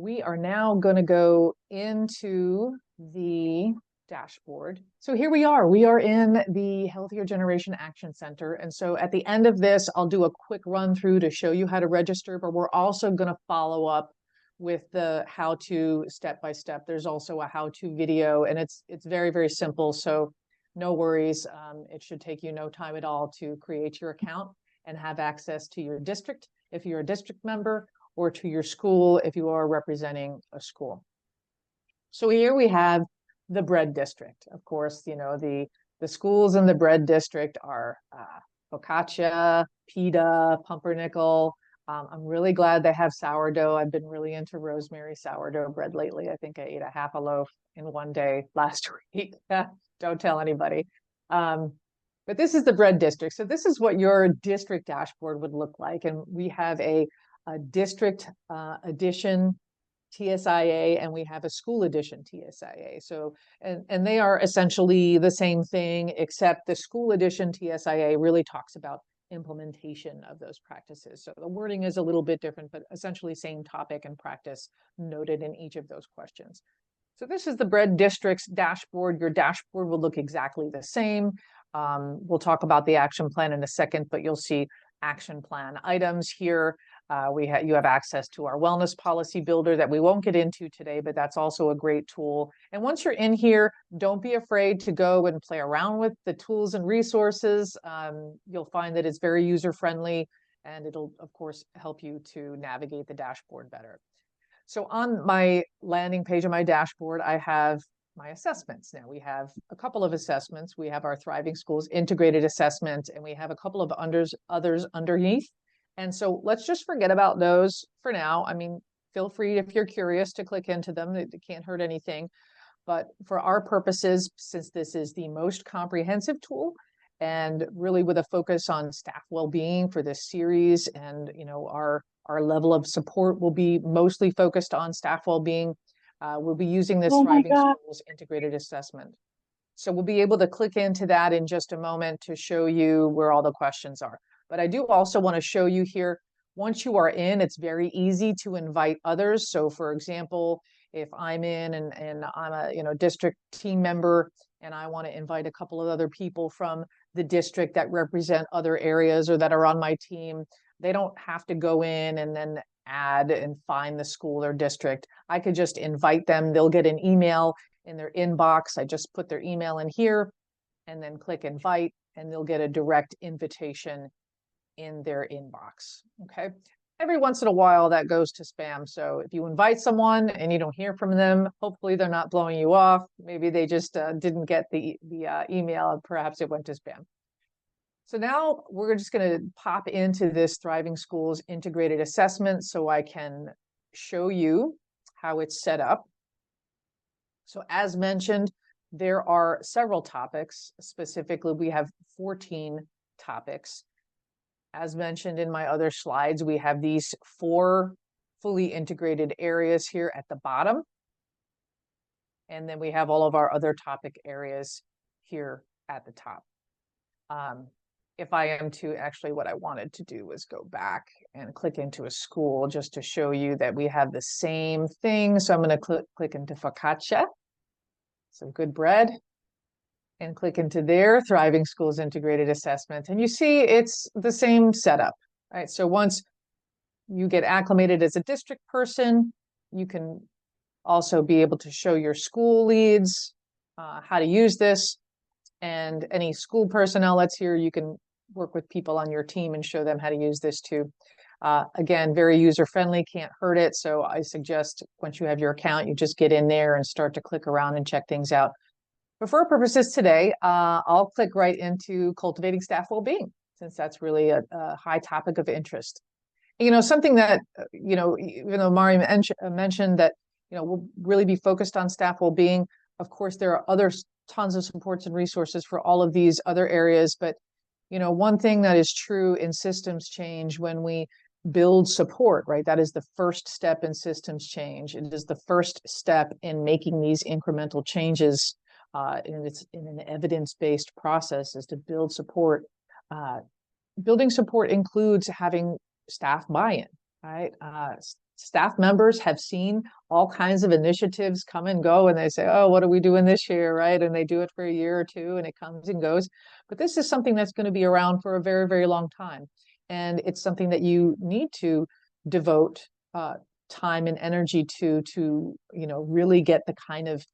We are now going to go into the dashboard. So here we are in the Healthier Generation Action Center. And so at the end of this, I'll do a quick run through to show you how to register, but we're also going to follow up with the how to step by step. There's also a how to video, and it's very, very simple. So no worries. It should take you no time at all to create your account and have access to your district if you're a district member, or to your school if you are representing a school. So here we have the bread district. Of course, you know, the schools in the bread district are focaccia, pita, pumpernickel. I'm really glad they have sourdough. I've been really into rosemary sourdough bread lately. I think I ate a half a loaf in one day last week. Don't tell anybody. But this is the bread district. So this is what your district dashboard would look like. And we have a district edition TSIA, and we have a school edition TSIA. So, and they are essentially the same thing, except the school edition TSIA really talks about implementation of those practices. So the wording is a little bit different, but essentially same topic and practice noted in each of those questions. So this is the bread district's dashboard. Your dashboard will look exactly the same. We'll talk about the action plan in a second, but you'll see action plan items here. You have access to our wellness policy builder that we won't get into today, but that's also a great tool. And once you're in here, don't be afraid to go and play around with the tools and resources. You'll find that it's very user-friendly, and it'll, of course, help you to navigate the dashboard better. So on my landing page of my dashboard, I have my assessments. Now we have a couple of assessments. We have our Thriving Schools Integrated Assessment, and we have a couple of others underneath. And so let's just forget about those for now. I mean, feel free, if you're curious, to click into them. It can't hurt anything. But for our purposes, since this is the most comprehensive tool, and really with a focus on staff well-being for this series, and you know, our level of support will be mostly focused on staff well-being, we'll be using this Thriving Schools Integrated Assessment. So we'll be able to click into that in just a moment to show you where all the questions are. But I do also want to show you here, once you are in, it's very easy to invite others. So for example, if I'm in and I'm a district team member, and I want to invite a couple of other people from the district that represent other areas or that are on my team, they don't have to go in and then add and find the school or district. I could just invite them. They'll get an email in their inbox. I just put their email in here and then click invite, and they'll get a direct invitation in their inbox. Okay. Every once in a while that goes to spam. So if you invite someone and you don't hear from them, hopefully they're not blowing you off. Maybe they just didn't get the email, and perhaps it went to spam. So now we're just going to pop into this Thriving Schools Integrated Assessment so I can show you how it's set up. So as mentioned, there are several topics. Specifically, we have 14 topics. As mentioned in my other slides, we have these 4 fully integrated areas here at the bottom. And then we have all of our other topic areas here at the top. If I am to, actually what I wanted to do was go back and click into a school just to show you that we have the same thing. So I'm going to click into focaccia, some good bread, and click into their Thriving Schools Integrated Assessment. And you see it's the same setup, right? So once you get acclimated as a district person, you can also be able to show your school leads how to use this. And any school personnel that's here, you can work with people on your team and show them how to use this too. Again, very user-friendly, can't hurt it. So I suggest once you have your account, you just get in there and start to click around and check things out. But for our purposes today, I'll click right into cultivating staff well-being, since that's really a high topic of interest. And, you know, something that, you know, even though Mari mentioned that, you know, we'll really be focused on staff well-being. Of course, there are other tons of supports and resources for all of these other areas. But, you know, one thing that is true in systems change, when we build support, right? That is the first step in systems change. It is the first step in making these incremental changes. And it's in an evidence-based process, is to build support. Building support includes having staff buy-in, right? staff members have seen all kinds of initiatives come and go, and they say, oh, what are we doing this year, right? And they do it for a year or two, and it comes and goes. But this is something that's going to be around for a very, very long time. And it's something that you need to devote time and energy to really get the kind of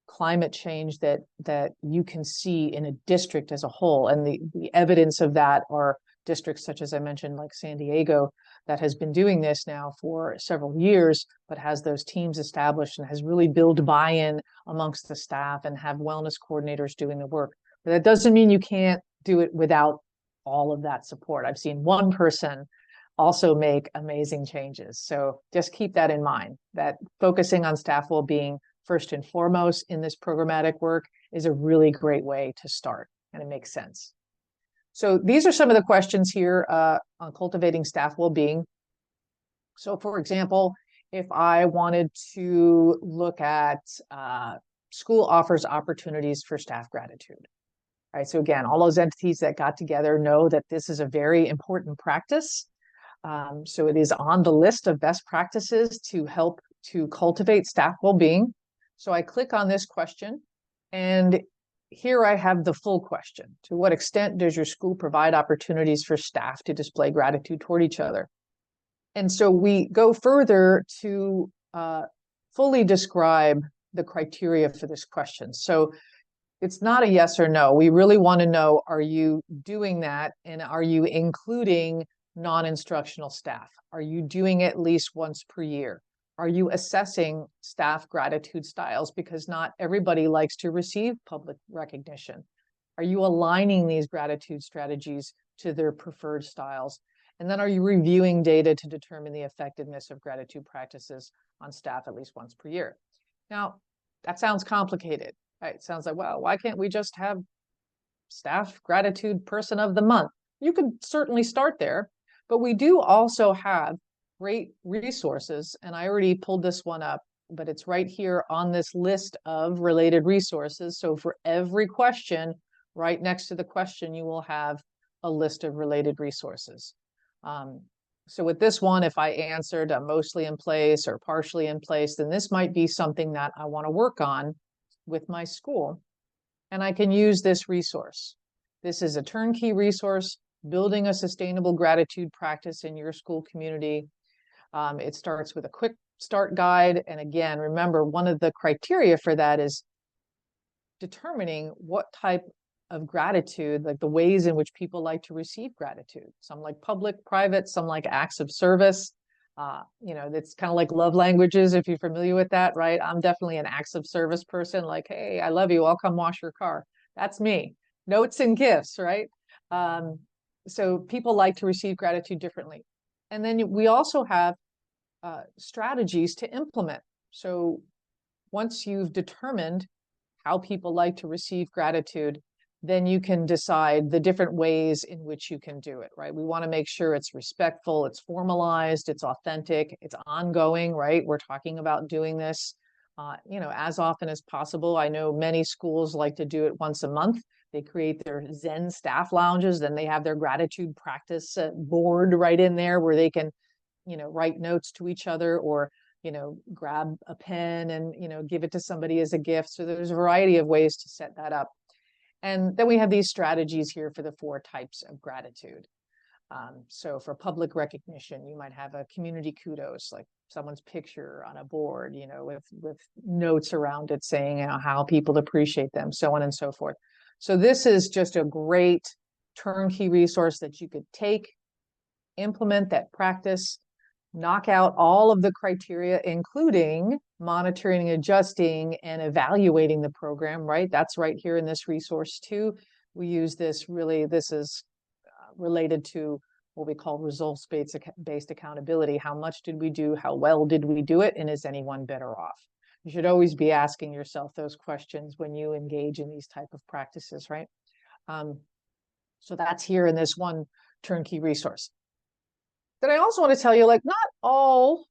climate change that you can see in a district as a whole. And the evidence of that are districts such as I mentioned, like San Diego, that has been doing this now for several years, but has those teams established and has really built buy-in amongst the staff and have wellness coordinators doing the work. But that doesn't mean you can't do it without all of that support. I've seen one person also make amazing changes. So just keep that in mind, that focusing on staff well-being first and foremost in this programmatic work is a really great way to start, and it makes sense. So these are some of the questions here on cultivating staff well-being. So for example, if I wanted to look at school offers opportunities for staff gratitude, right? So again, all those entities that got together know that this is a very important practice. So it is on the list of best practices to help to cultivate staff well-being. So I click on this question, and here I have the full question. To what extent does your school provide opportunities for staff to display gratitude toward each other? And so we go further to fully describe the criteria for this question. So it's not a yes or no. We really want to know, are you doing that? And are you including non-instructional staff? Are you doing it at least once per year? Are you assessing staff gratitude styles? Because not everybody likes to receive public recognition. Are you aligning these gratitude strategies to their preferred styles? And then are you reviewing data to determine the effectiveness of gratitude practices on staff at least once per year? Now, that sounds complicated, right? It sounds like, well, why can't we just have staff gratitude person of the month? You could certainly start there, but we do also have great resources, and I already pulled this one up, but it's right here on this list of related resources. So for every question, right next to the question, you will have a list of related resources. So with this one, if I answered mostly in place or partially in place, then this might be something that I want to work on with my school. And I can use this resource. This is a turnkey resource, building a sustainable gratitude practice in your school community. It starts with a quick start guide. And again, remember, one of the criteria for that is determining what type of gratitude, like the ways in which people like to receive gratitude. Some like public, private, some like acts of service. It's kind of like love languages, if you're familiar with that, right? I'm definitely an acts of service person, like, hey, I love you, I'll come wash your car. That's me. Notes and gifts, right? So people like to receive gratitude differently. And then we also have strategies to implement. So once you've determined how people like to receive gratitude, then you can decide the different ways in which you can do it, right? We want to make sure it's respectful, it's formalized, it's authentic, it's ongoing, right? We're talking about doing this, as often as possible. I know many schools like to do it once a month. They create their Zen staff lounges, then they have their gratitude practice board right in there where they can, write notes to each other or, grab a pen and, give it to somebody as a gift. So there's a variety of ways to set that up. And then we have these strategies here for the 4 types of gratitude. So for public recognition, you might have a community kudos, like someone's picture on a board, with notes around it saying how people appreciate them, so on and so forth. So this is just a great turnkey resource that you could take, implement that practice, knock out all of the criteria, including monitoring, adjusting, and evaluating the program, right? That's right here in this resource too. We use this this is related to what we call results-based accountability. How much did we do? How well did we do it? And is anyone better off? You should always be asking yourself those questions when you engage in these type of practices, right? So that's here in this one turnkey resource. Then I also want to tell you, like, not all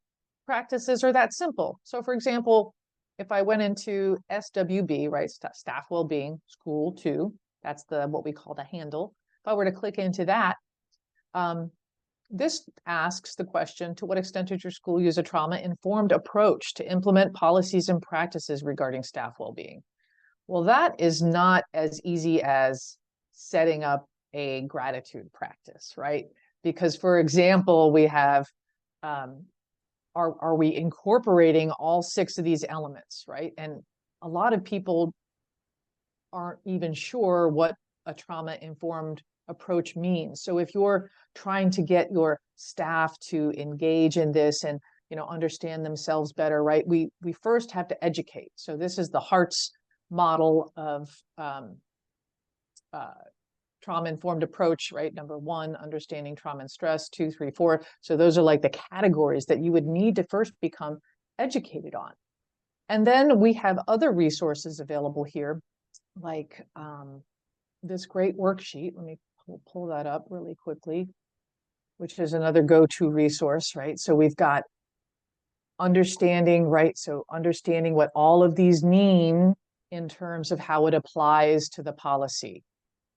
practices are that simple. So for example, if I went into SWB, right, staff well-being, school 2, that's what we call the handle. If I were to click into that, this asks the question, to what extent did your school use a trauma-informed approach to implement policies and practices regarding staff well-being? Well, that is not as easy as setting up a gratitude practice, right? Because, for example, we have, are we incorporating all 6 of these elements, right? And a lot of people aren't even sure what a trauma-informed approach means. So if you're trying to get your staff to engage in this and, you know, understand themselves better, right? We first have to educate. So this is the Hart's model of trauma-informed approach, right? Number 1, understanding trauma and stress, 2, 3, 4. So those are like the categories that you would need to first become educated on. And then we have other resources available here, like this great worksheet. Let me pull that up really quickly, which is another go-to resource, right? So we've got understanding, right? So understanding what all of these mean in terms of how it applies to the policy,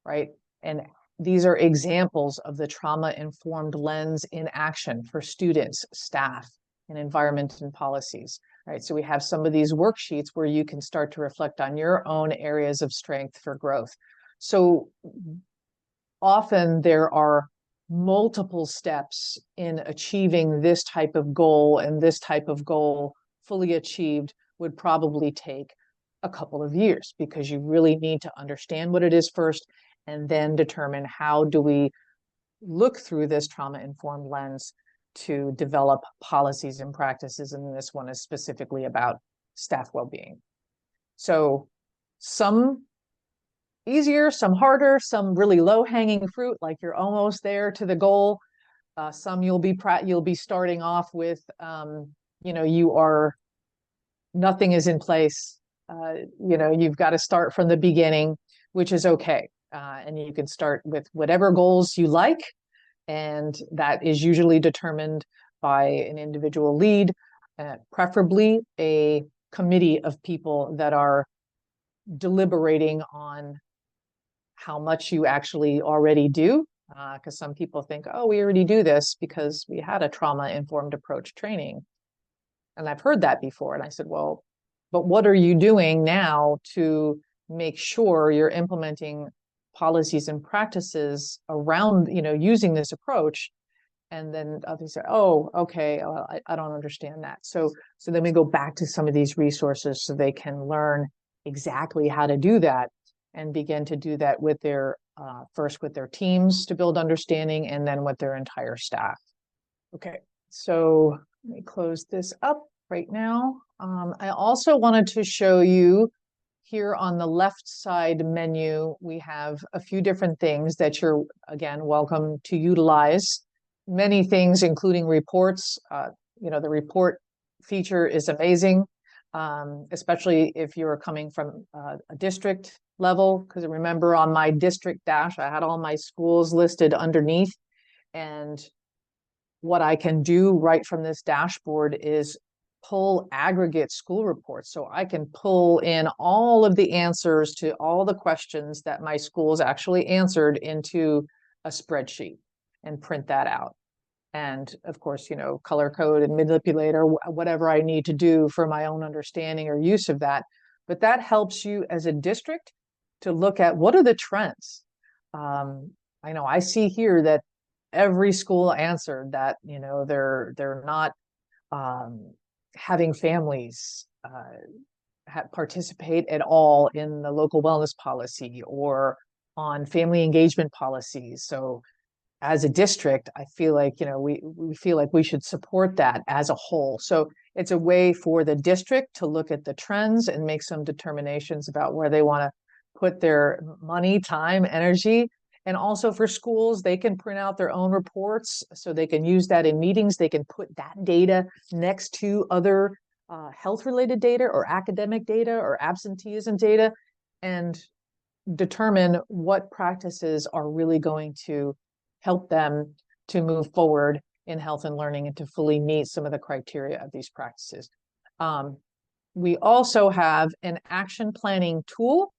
right? And these are examples of the trauma-informed lens in action for students, staff, and environment and policies, right? So we have some of these worksheets where you can start to reflect on your own areas of strength for growth. So often there are multiple steps in achieving this type of goal, and this type of goal fully achieved would probably take a couple of years, because you really need to understand what it is first, and then determine how do we look through this trauma-informed lens to develop policies and practices. And this one is specifically about staff well-being. So some easier, some harder, some really low-hanging fruit, like you're almost there to the goal. Some you'll be starting off with, you know, nothing is in place. You know, you've got to start from the beginning, which is okay. And you can start with whatever goals you like, and that is usually determined by an individual lead, preferably a committee of people that are deliberating on how much you actually already do, because some people think, oh, we already do this because we had a trauma-informed approach training. And I've heard that before. And I said, well, but what are you doing now to make sure you're implementing policies and practices around, you know, using this approach? And then others say, oh, okay, well, I don't understand that. So then we go back to some of these resources so they can learn exactly how to do that, and begin to do that with their, first with their teams to build understanding, and then with their entire staff. Okay, so let me close this up right now. I also wanted to show you here on the left side menu, we have a few different things that you're, again, welcome to utilize. Many things, including reports. You know, the report feature is amazing, especially if you're coming from a district level, because remember on my district dash, I had all my schools listed underneath. And what I can do right from this dashboard is pull aggregate school reports. So I can pull in all of the answers to all the questions that my schools actually answered into a spreadsheet and print that out. And of course, you know, color code and manipulate or whatever I need to do for my own understanding or use of that. But that helps you as a district to look at what are the trends. I know I see here that every school answered that, you know, they're not having families participate at all in the local wellness policy or on family engagement policies. So as a district, I feel like, you know, we feel like we should support that as a whole. So it's a way for the district to look at the trends and make some determinations about where they want to put their money, time, energy. And also for schools, they can print out their own reports so they can use that in meetings. They can put that data next to other health-related data or academic data or absenteeism data and determine what practices are really going to help them to move forward in health and learning and to fully meet some of the criteria of these practices. We also have an action planning tool.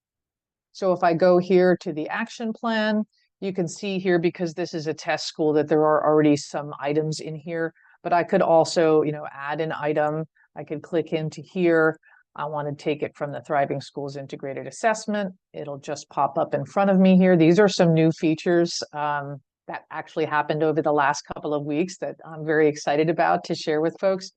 So if I go here to the action plan, You can see here, because this is a test school, that there are already some items in here, but I could also, add an item. I could click into here. I want to take it from the Thriving Schools Integrated Assessment. It'll just pop up in front of me here. These are some new features that actually happened over the last couple of weeks that I'm very excited about to share with folks.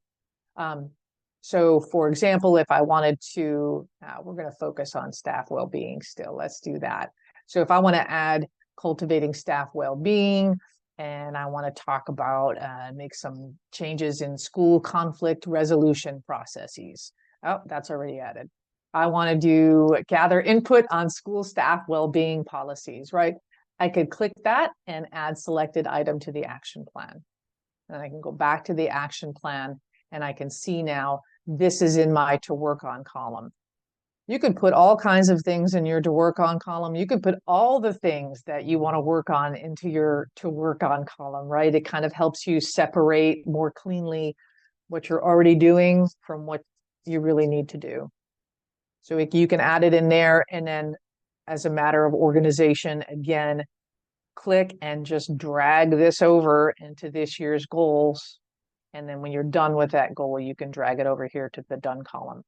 So for example, if I wanted to, we're going to focus on staff well-being still. Let's do that. So if I want to add cultivating staff well-being, and I want to talk about make some changes in school conflict resolution processes. Oh, that's already added. I want to do gather input on school staff well-being policies, right? I could click that and add selected item to the action plan. And I can go back to the action plan, and I can see now this is in my to work on column. You could put all kinds of things in your to work on column. You could put all the things that you want to work on into your to work on column, right? It kind of helps you separate more cleanly what you're already doing from what you really need to do. So you can add it in there, and then as a matter of organization, again, click and just drag this over into this year's goals. And then when you're done with that goal, you can drag it over here to the done column.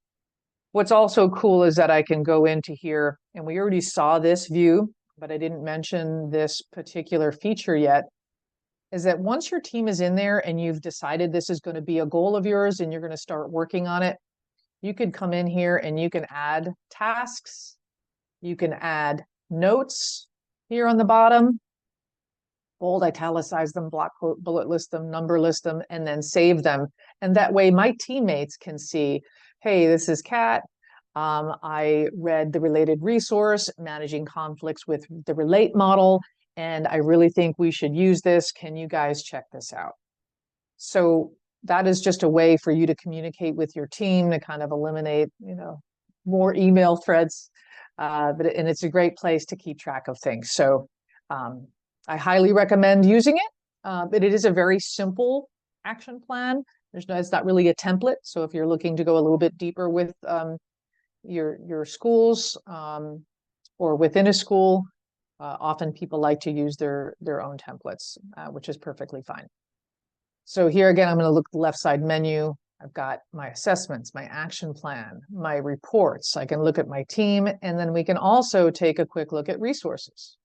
What's also cool is that I can go into here, and we already saw this view, but I didn't mention this particular feature yet, is that once your team is in there and you've decided this is going to be a goal of yours and you're going to start working on it, you could come in here and you can add tasks. You can add notes here on the bottom, bold, italicize them, block quote, bullet list them, number list them, and then save them. And that way my teammates can see, hey, this is Kat. I read the related resource, Managing Conflicts with the Relate model, and I really think we should use this. Can you guys check this out? So that is just a way for you to communicate with your team to kind of eliminate, more email threads. And it's a great place to keep track of things. So I highly recommend using it, but it is a very simple action plan. It's not really a template. So if you're looking to go a little bit deeper with your schools or within a school, often people like to use their own templates, which is perfectly fine. So here again, I'm going to look at the left side menu. I've got my assessments, my action plan, my reports. I can look at my team, and then we can also take a quick look at resources.